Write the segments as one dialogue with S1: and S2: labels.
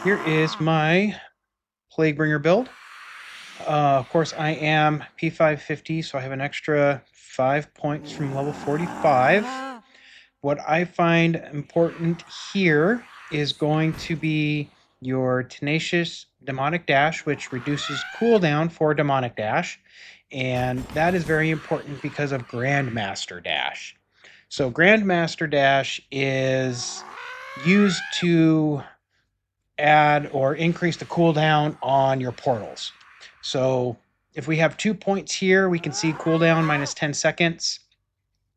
S1: Here is my Plaguebringer build. Of course, I am P550, so I have an extra 5 points from level 45. What I find important here is going to be your Tenacious Demonic Dash, which reduces cooldown for Demonic Dash. And that is very important because of Grandmaster Dash. So, Grandmaster Dash is used to add or increase the cooldown on your portals. So if we have 2 points here, we can see cooldown minus 10 seconds.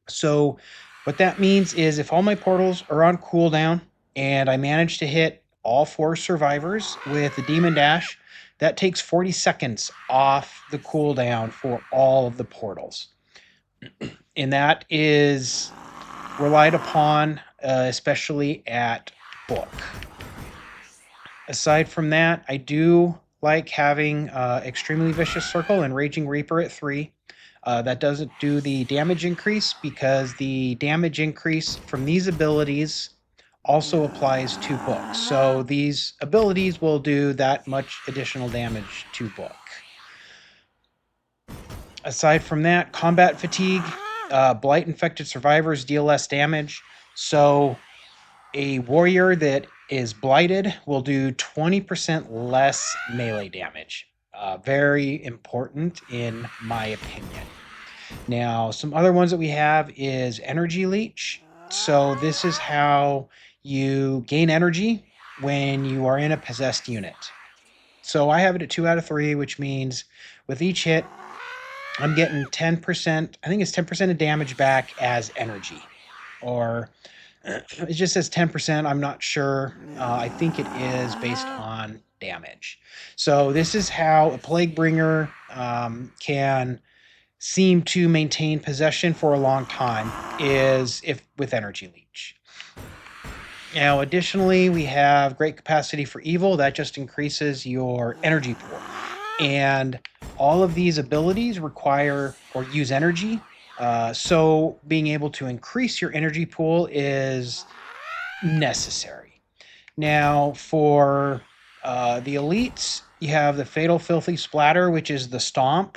S1: So what that means is if all my portals are on cooldown and I manage to hit all 4 survivors with the Demon Dash, that takes 40 seconds off the cooldown for all of the portals. And that is relied upon, especially at book. Aside from that, I do like having Extremely Vicious Circle and Raging Reaper at 3. That doesn't do the damage increase because the damage increase from these abilities also applies to book. So these abilities will do that much additional damage to book. Aside from that, combat fatigue, blight infected survivors deal less damage. So a warrior that is blighted will do 20% less melee damage. Very important in my opinion. Now, some other ones that we have is energy leech. So this is how you gain energy when you are in a possessed unit. So I have it at 2 out of 3, which means with each hit, I'm getting 10%, I think it's 10% of damage back as energy. Or it just says 10%. I'm not sure. I think it is based on damage. So this is how a Plaguebringer can seem to maintain possession for a long time, is if with energy leech. Now, additionally, we have great capacity for evil. That just increases your energy pool. And all of these abilities require or use energy. So being able to increase your energy pool is necessary. Now, for the elites, you have the Fatal Filthy Splatter, which is the Stomp.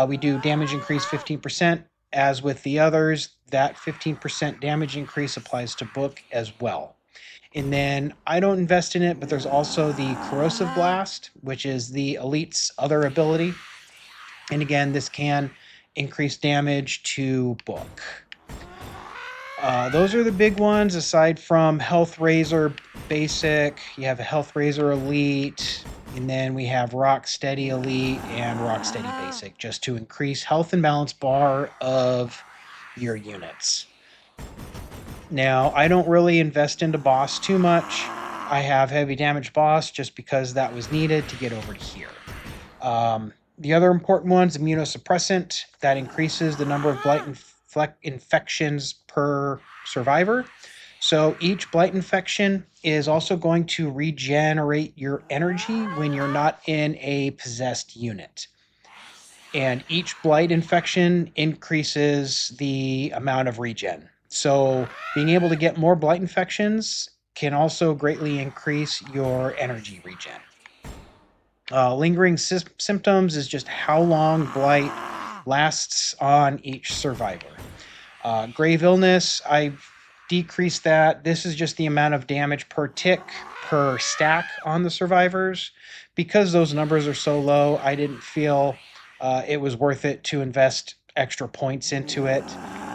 S1: We do damage increase 15%. As with the others, that 15% damage increase applies to book as well. And then I don't invest in it, but there's also the Corrosive Blast, which is the elite's other ability. And again, this can increase damage to book. Those are the big ones. Aside from Health Razor Basic, you have a Health Razor Elite, and then we have Rock Steady Elite and Rock Steady Basic, just to increase health and balance bar of your units. Now, I don't really invest into boss too much. I have heavy damage boss just because that was needed to get over to here. The other important one's immunosuppressant. That increases the number of blight infections per survivor. So each blight infection is also going to regenerate your energy when you're not in a possessed unit. And each blight infection increases the amount of regen. So being able to get more blight infections can also greatly increase your energy regen. Lingering symptoms is just how long blight lasts on each survivor. Grave illness, I've decreased that. This is just the amount of damage per tick per stack on the survivors. Because those numbers are so low, I didn't feel it was worth it to invest extra points into it.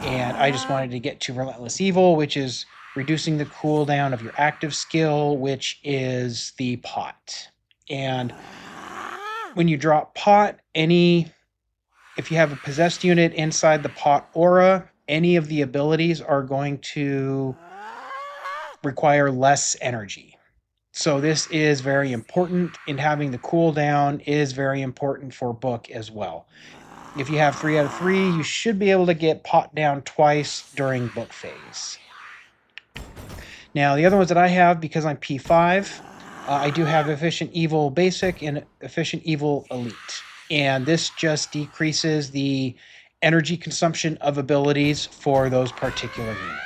S1: And I just wanted to get to Relentless Evil, which is reducing the cooldown of your active skill, which is the pot. And when you drop pot, if you have a possessed unit inside the pot aura, any of the abilities are going to require less energy. So this is very important, and having the cooldown is very important for book as well. If you have 3 out of 3, you should be able to get pot down twice during book phase. Now, the other ones that I have, because I'm P5, I do have Efficient Evil Basic and Efficient Evil Elite. And this just decreases the energy consumption of abilities for those particular units.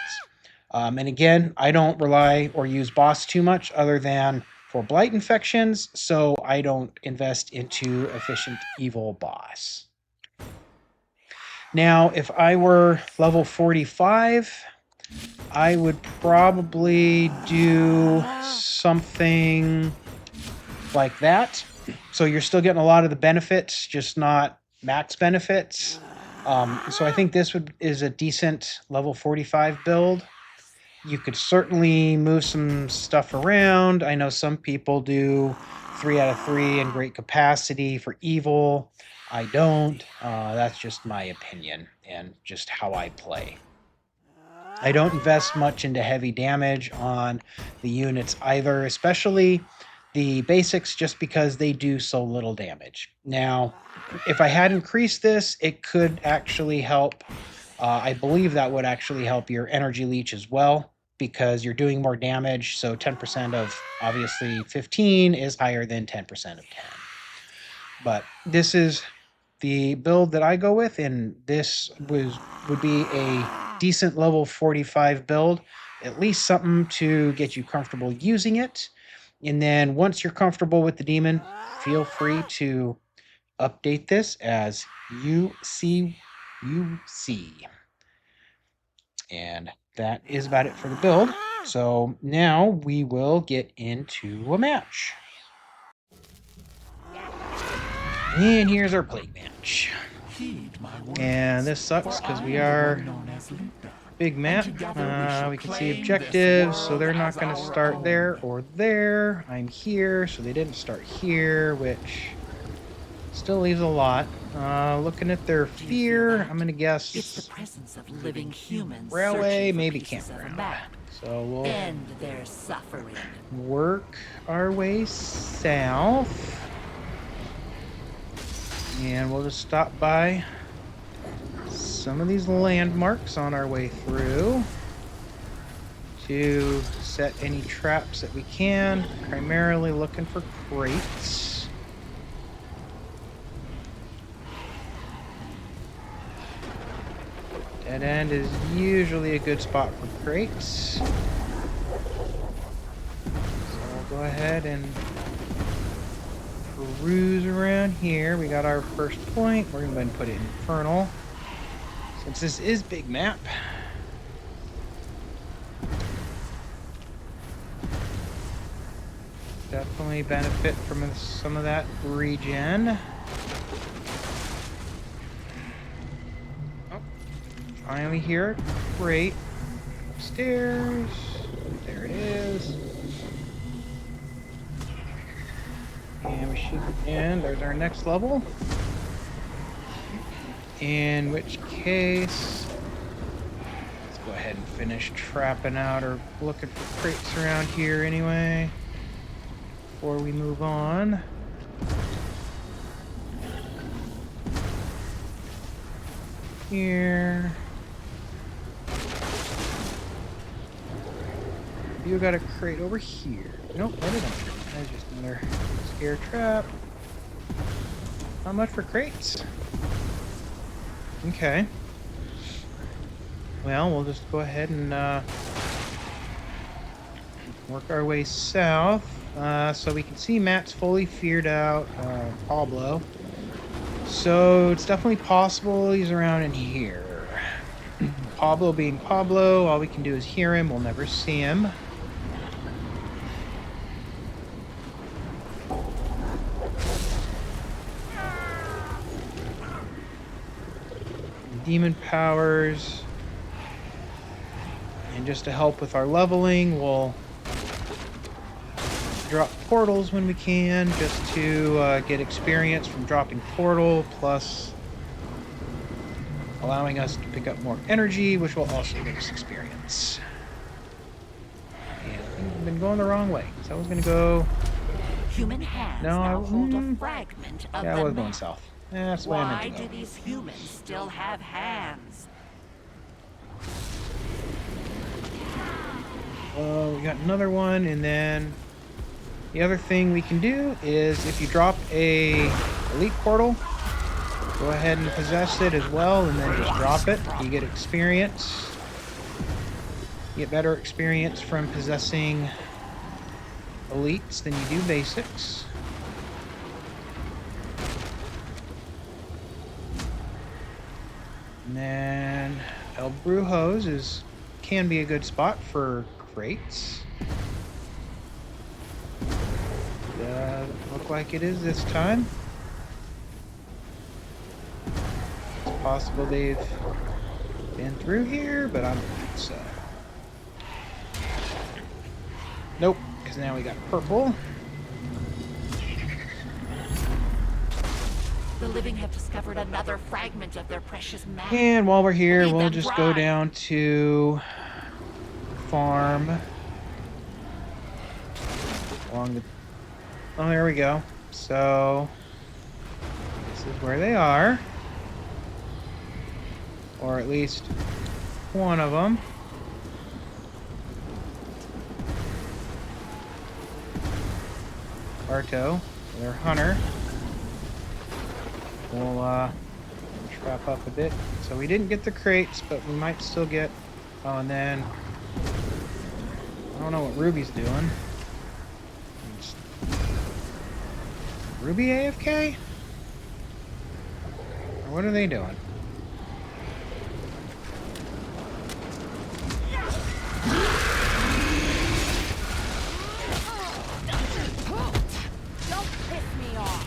S1: And again, I don't rely or use boss too much other than for blight infections, so I don't invest into efficient evil boss. Now, if I were level 45, I would probably do something like that. So you're still getting a lot of the benefits, just not max benefits. So I think this is a decent level 45 build. You could certainly move some stuff around. I know some people do 3 out of 3 in great capacity for evil. I don't. That's just my opinion and just how I play. I don't invest much into heavy damage on the units either, especially the basics, just because they do so little damage. Now, if I had increased this, it could actually help. I believe that would actually help your energy leech as well, because you're doing more damage. So 10% of obviously 15 is higher than 10% of 10. But this is the build that I go with, and this would be a decent level 45 build, at least something to get you comfortable using it. And then once you're comfortable with the demon, feel free to update this as you see. And that is about it for the build. So now we will get into a match. And here's our plague match. And this sucks because we are big map. We can see objectives, so they're not going to start there or there. I'm here, so they didn't start here, which still leaves a lot. Looking at their fear, I'm going to guess
S2: it's the presence of living humans.
S1: Railway, maybe campground. So we'll
S2: end their suffering.
S1: Work our way south. And we'll just stop by some of these landmarks on our way through to set any traps that we can, primarily looking for crates. Dead end is usually a good spot for crates. So we'll go ahead and peruse around here. We got our first point. We're going to go ahead and put it in Infernal, since this is big map. Definitely benefit from some of that regen. Oh, finally here. Great. Upstairs. There it is. And we should, and there's our next level. In which case, let's go ahead and finish trapping out or looking for crates around here anyway, before we move on. Here. You got a crate over here. Nope, that isn't true. That's just another scare trap. Not much for crates. Okay. Well, we'll just go ahead and work our way south. So we can see Matt's fully feared out Pablo. So it's definitely possible he's around in here. Pablo being Pablo, all we can do is hear him. We'll never see him. Demon powers, and just to help with our leveling, we'll drop portals when we can, just to get experience from dropping portal, plus allowing us to pick up more energy, which will also give us experience. And things have been going the wrong way, so I was going to go...
S2: Human hands now hold a fragment of
S1: yeah, I
S2: the
S1: was going
S2: map.
S1: south. That's the way I
S2: Why
S1: meant to
S2: do
S1: go.
S2: these humans still have hands?
S1: We got another one, and then the other thing we can do is if you drop a elite portal, go ahead and possess it as well, and then just drop it. You get experience. You get better experience from possessing elites than you do basics. And then El Brujo's can be a good spot for crates. Doesn't look like it is this time. It's possible they've been through here, but I don't think so. Nope, because now we got purple.
S2: The living have discovered another fragment of their precious map.
S1: And while we're here,
S2: Lead
S1: we'll
S2: them
S1: just go
S2: dry.
S1: down to farm along the... Oh, there we go. So this is where they are, or at least one of them. Barto, their hunter. We'll trap up a bit. So we didn't get the crates, but we might still get... Oh, and then... I don't know what Ruby's doing. Ruby AFK? Or what are they doing?
S2: Don't piss me off.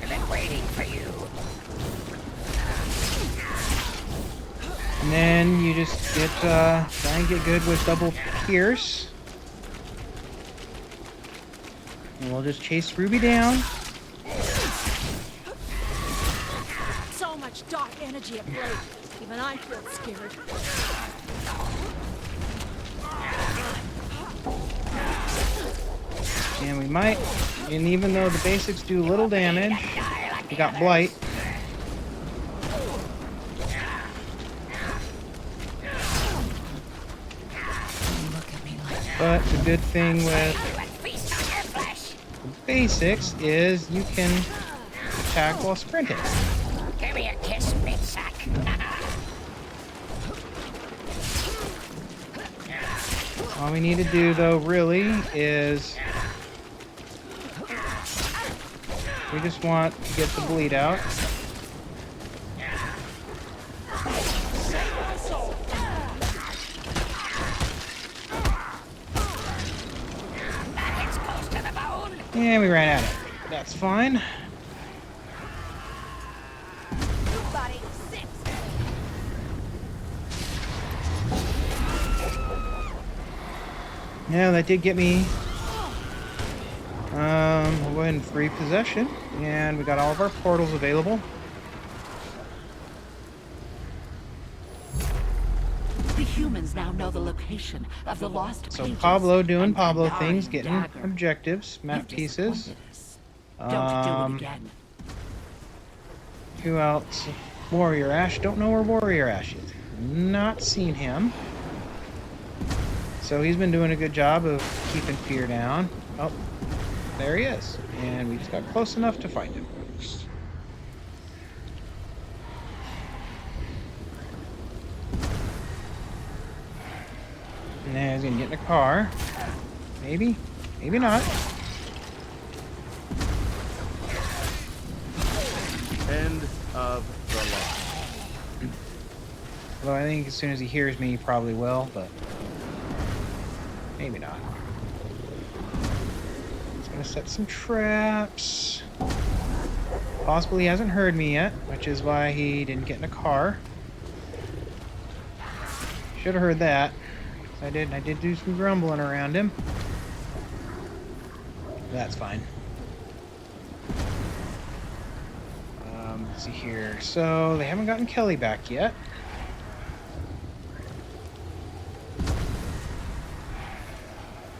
S2: I've been waiting for you.
S1: And then you just get, try and get good with double pierce. And we'll just chase Ruby down.
S3: So much dark energy at play. Even I feel scared.
S1: And we might, and even though the basics do little damage, we got Blight. But the good thing with the basics is you can attack while sprinting.
S2: Give me a kiss, meat sack.
S1: All we need to do, though, really, is we just want to get the bleed out. And we ran out of it. That's fine.
S3: Buddy, sit.
S1: Yeah, that did get me. We'll go ahead and free possession, and we got all of our portals available.
S2: The humans now know the location of the lost
S1: So
S2: pages
S1: Pablo doing
S2: and
S1: Pablo
S2: Pandaren
S1: things, getting
S2: dagger.
S1: objectives, map
S2: You've
S1: pieces.
S2: disappointed us. Don't do it again.
S1: Who else? Warrior Ash. Don't know where Warrior Ash is. Not seen him. So he's been doing a good job of keeping fear down. Oh, there he is. And we just got close enough to find him. Now he's gonna get in a car. Maybe. Maybe not.
S4: End of the line.
S1: Although I think as soon as he hears me, he probably will, but maybe not. He's gonna set some traps. Possibly he hasn't heard me yet, which is why he didn't get in a car. Should have heard that. I did do some grumbling around him. That's fine. Let's see here. So they haven't gotten Kelly back yet.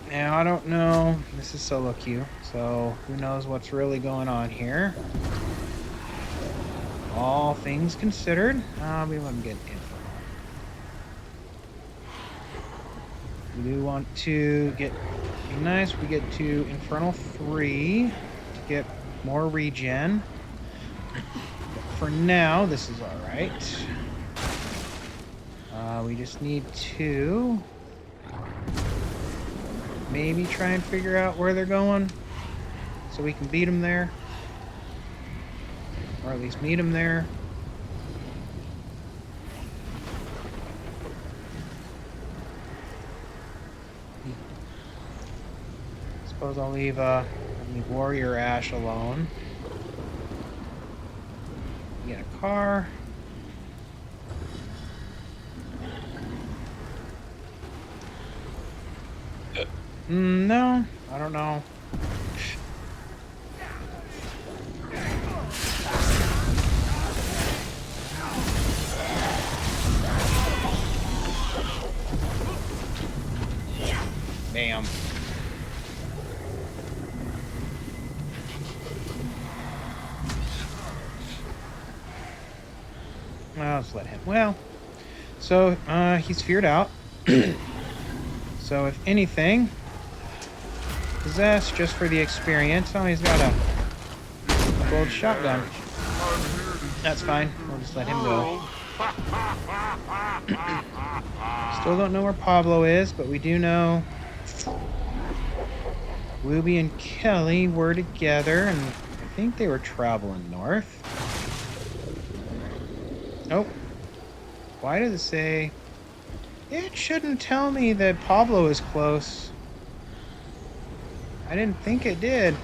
S1: Now I don't know. This is solo queue, so who knows what's really going on here. All things considered, we want to get info. We do want to get, be nice, we get to Infernal 3 to get more regen. But for now, this is alright. We just need to maybe try and figure out where they're going so we can beat them there. Or at least meet them there. Suppose I'll leave Warrior Ash alone. Get a car. No, I don't know. Bam. Well, let's let him. Well, so he's feared out. So if anything, possess just for the experience. Oh, he's got a gold shotgun. That's fine. We'll just let him go. Still don't know where Pablo is, but we do know Ruby and Kelly were together, and I think they were traveling north. Nope. Why does it say... It shouldn't tell me that Pablo is close. I didn't think it did.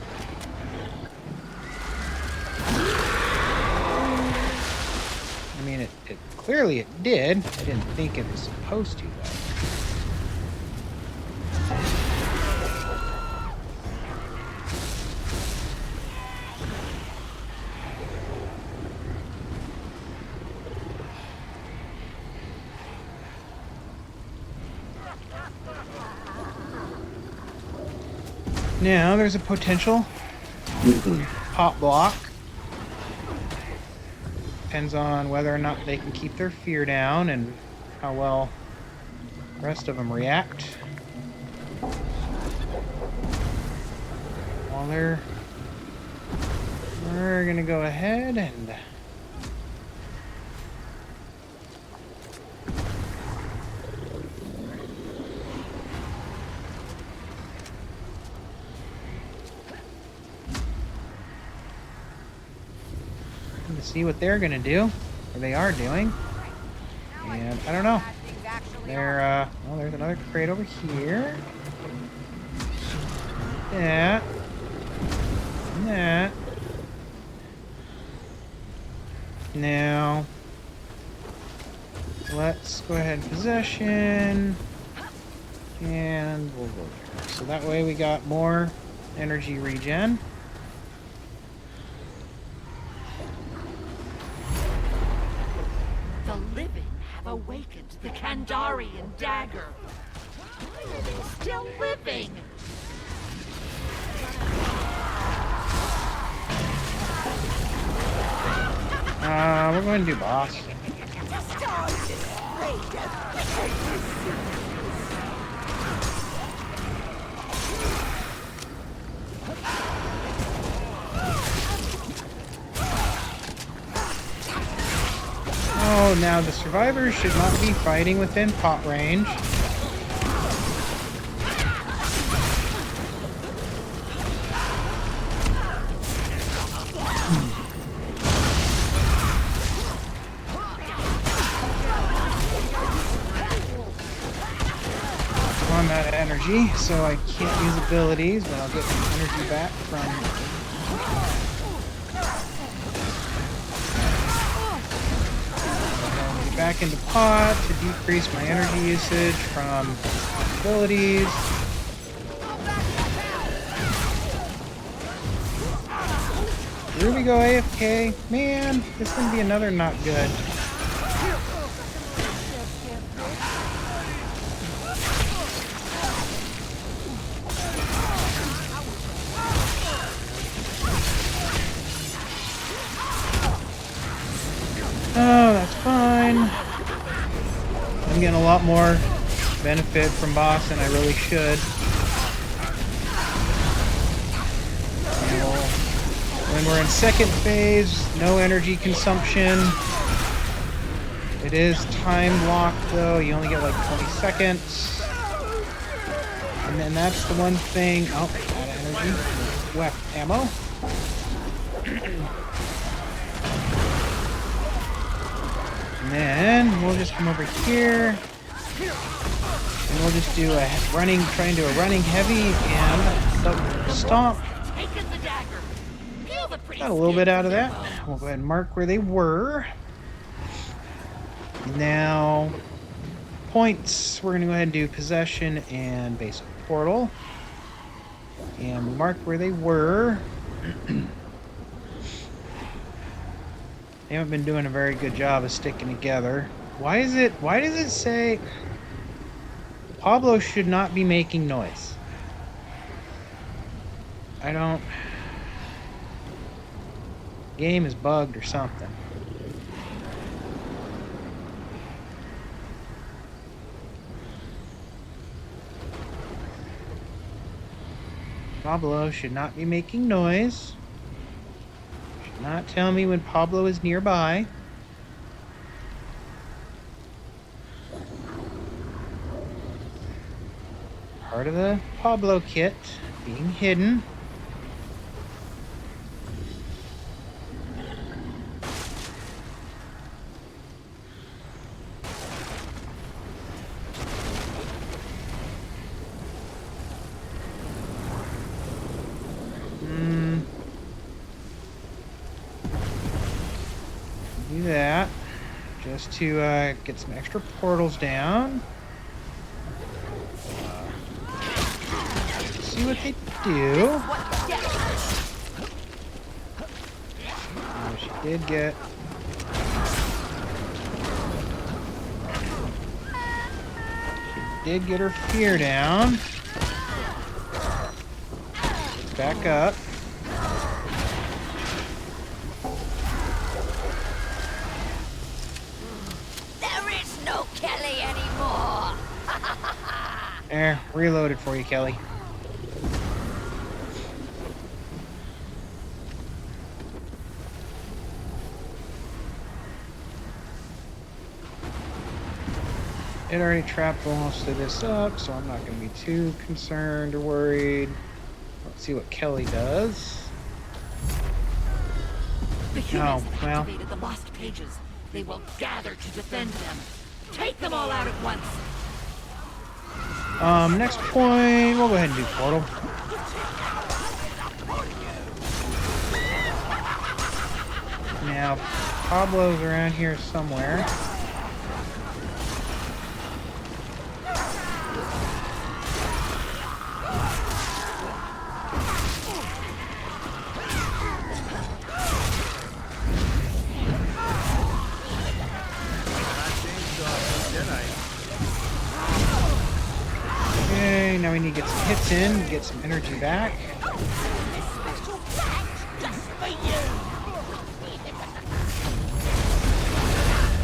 S1: I mean, it clearly it did. I didn't think it was supposed to, though. Now, there's a potential pop block. Depends on whether or not they can keep their fear down and how well the rest of them react. While we're gonna go ahead and see what they're gonna do, or they are doing. And I don't know. They're well, there's another crate over here. That. And that. Now let's go ahead and possession. And we'll go there. So that way we got more energy regen.
S2: The living have awakened the Kandarian dagger. Why are they still living?
S1: We're going to do boss. Oh, now the survivors should not be fighting within pot range. On that energy, so I can't use abilities, but I'll get some energy back from... back into pot to decrease my energy usage from abilities. Here we go, AFK. Man, this is gonna be another not good. Oh, that's fine. I'm getting a lot more benefit from boss than I really should. When we're in second phase, no energy consumption. It is time locked though. You only get like 20 seconds. And then that's the one thing. Oh, out of energy. Weapon ammo. And then we'll just come over here. And we'll just do a running, try and do a running heavy and the stomp.
S2: Taking the dagger. Feel the pretty
S1: Got a little bit
S2: skin
S1: out of
S2: from their
S1: that.
S2: bones.
S1: We'll go ahead and mark where they were. Now, points. We're going to go ahead and do possession and basic portal. And we marked where they were. They haven't been doing a very good job of sticking together. Why does it say Pablo should not be making noise? I don't... Game is bugged or something. Pablo should not be making noise. Should not tell me when Pablo is nearby. Part of the Pablo kit being hidden. Do that just to get some extra portals down. See what they do. Oh, she did get. She did get her fear down. Back up.
S2: There is no Kelly anymore.
S1: There, reloaded for you, Kelly. It already trapped most of this up, so I'm not going to be too concerned or worried. Let's see what Kelly does.
S2: The humans have
S1: well.
S2: activated the lost pages. They will gather to defend them. Take them all out at once.
S1: Next point, we'll go ahead and do portal. Now, Pablo's around here somewhere. Okay, now we need to get some hits in, get some energy back.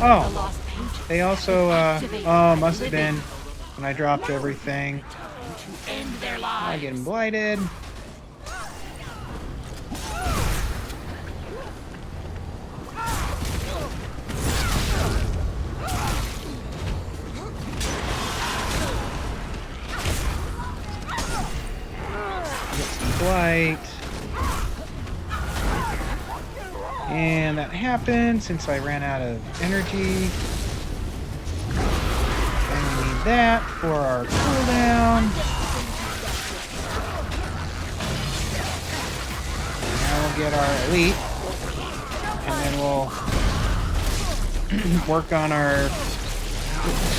S1: Oh, they also, must have been when I dropped everything.
S2: To end their
S1: I
S2: lives.
S1: get him blighted. Get some blight. And that happened since I ran out of energy. And we need that for our cooldown. Now we'll get our elite. And then we'll work on our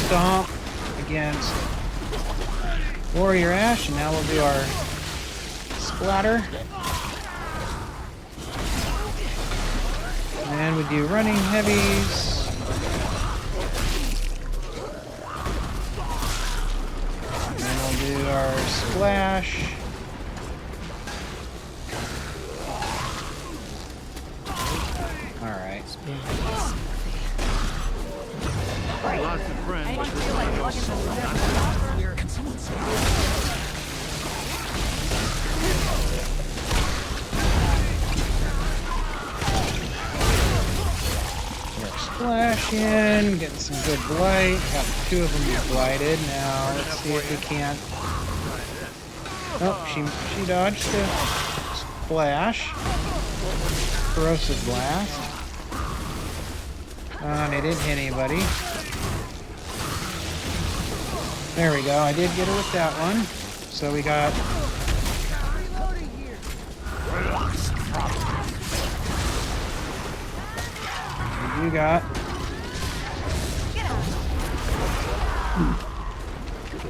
S1: stomp against Warrior Ash. And now we'll do our splatter. And then we do running heavies. And then we'll do our splash. Alright.
S4: Lost a friend.
S1: splash in, getting some good blight. Got 2 of them blighted. Now let's see if we can't. Oh, she dodged the splash. Corrosive blast. And it didn't hit anybody. There we go. I did get her with that one. So we got. You got.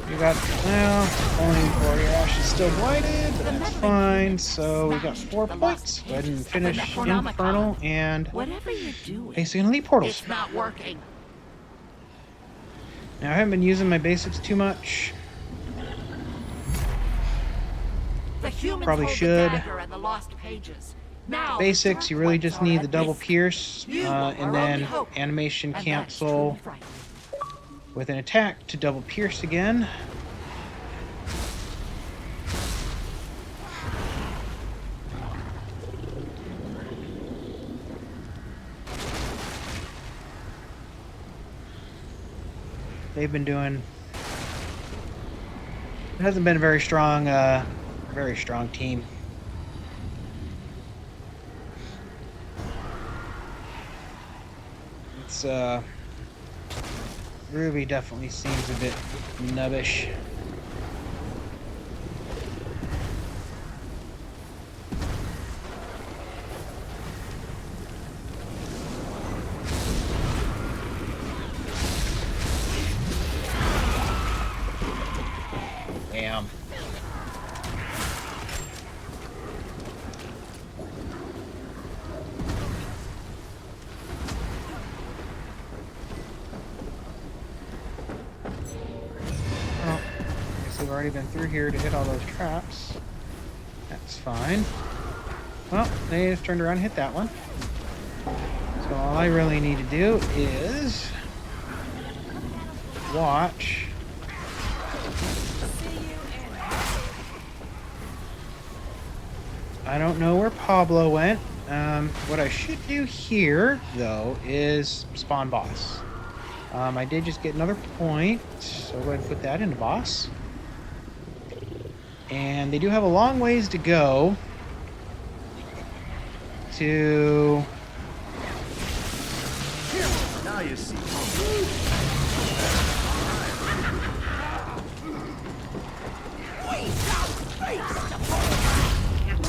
S1: You got. Well, only 4. Yeah, she's still blighted, but that's fine. So we got 4 points. Go ahead and finish Infernal and
S2: Whatever you're doing,
S1: basic and elite portals.
S2: it's not working.
S1: Now, I haven't been using my basics too much.
S2: The humans
S1: Probably
S2: hold
S1: should.
S2: The dagger and the lost pages. Now,
S1: Basics, you really just need the double pierce,
S2: You are
S1: and then
S2: only hope,
S1: animation
S2: and that's
S1: cancel
S2: truly frightening.
S1: with an attack to double pierce again. They've been doing. It hasn't been a very strong team. It's Ruby definitely seems a bit noob'ish. Damn. Well, I guess we've already been through here to hit all those traps. That's fine. Well, they just turned around and hit that one. So all I really need to do is watch. I don't know where Pablo went. What I should do here, though, is spawn boss. I did just get another point, so I'll go ahead and put that into boss. And they do have a long ways to go to...
S4: Now you see.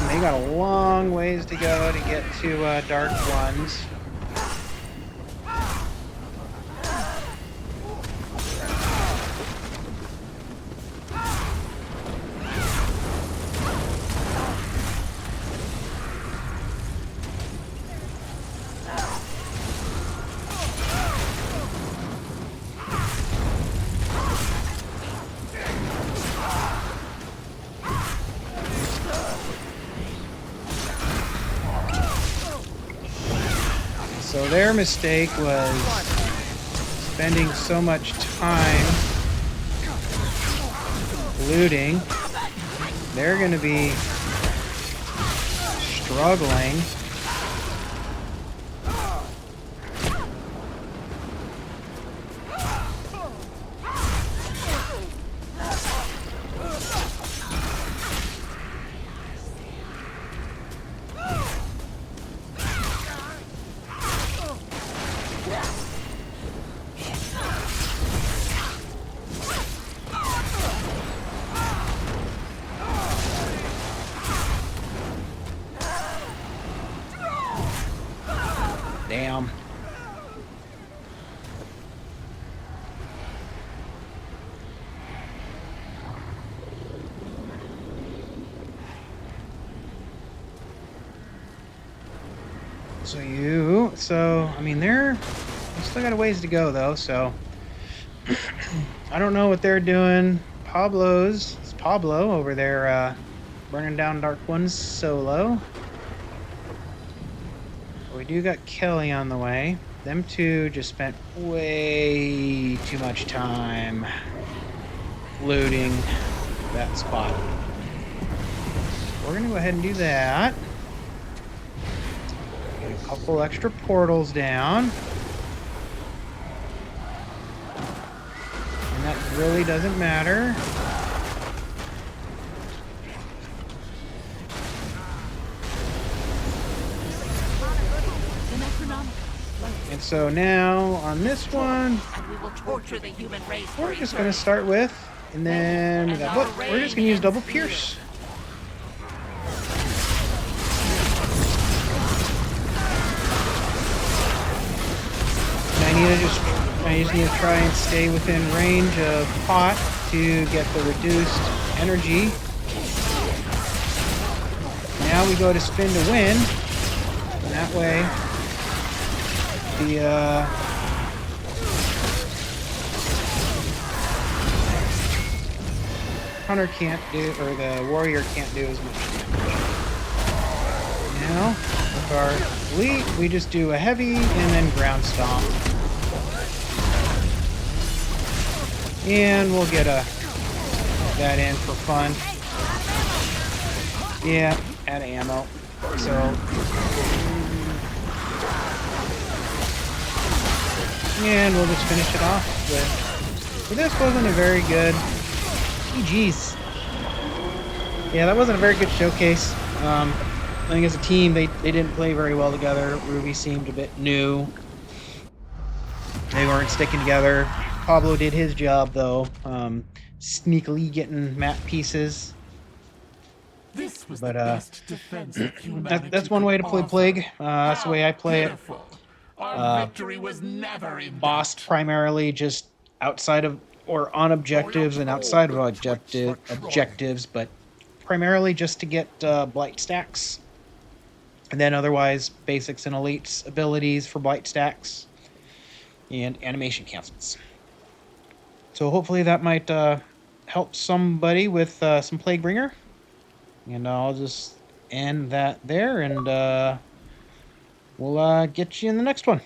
S1: They got a long ways to go to get to Dark Ones. So their mistake was spending so much time looting. They're going to be struggling. Damn. So I mean, they still got a ways to go though, so I don't know what they're doing. It's Pablo over there, burning down Dark Ones solo. We do got Kelly on the way. Them two just spent way too much time looting that spot. We're gonna go ahead and do that. Get a couple extra portals down. really doesn't matter.
S3: The Necronomicon.
S1: And so now on this one,
S2: And we will torture the human race for
S1: we're just going to
S2: eternity.
S1: start with, and then we got book. We're just going to use double pierce. And I just need to try and stay within range of pot to get the reduced energy. Now we go to spin to win. And that way, the hunter can't do, or the warrior can't do as much damage. Now, with our elite, we just do a heavy and then ground stomp. And we'll get that in for fun. Yeah, out of ammo. So and we'll just finish it off with. So this wasn't a very good. GG's. Yeah, that wasn't a very good showcase. I think as a team, they didn't play very well together. Ruby seemed a bit new. They weren't sticking together. Pablo did his job, though, sneakily getting map pieces.
S5: This was
S1: But
S5: the best defense that humanity
S1: that's one way to play
S5: could
S1: Plague.
S5: offer.
S1: That's the way I play it.
S5: Pitiful. Our victory was never in
S1: Boss
S5: doubt.
S1: primarily just outside of or on objectives and outside of objectives, but primarily just to get blight stacks. And then otherwise, basics and elites abilities for blight stacks and animation cancels. So hopefully that might help somebody with some Plaguebringer. And I'll just end that there, and we'll get you in the next one.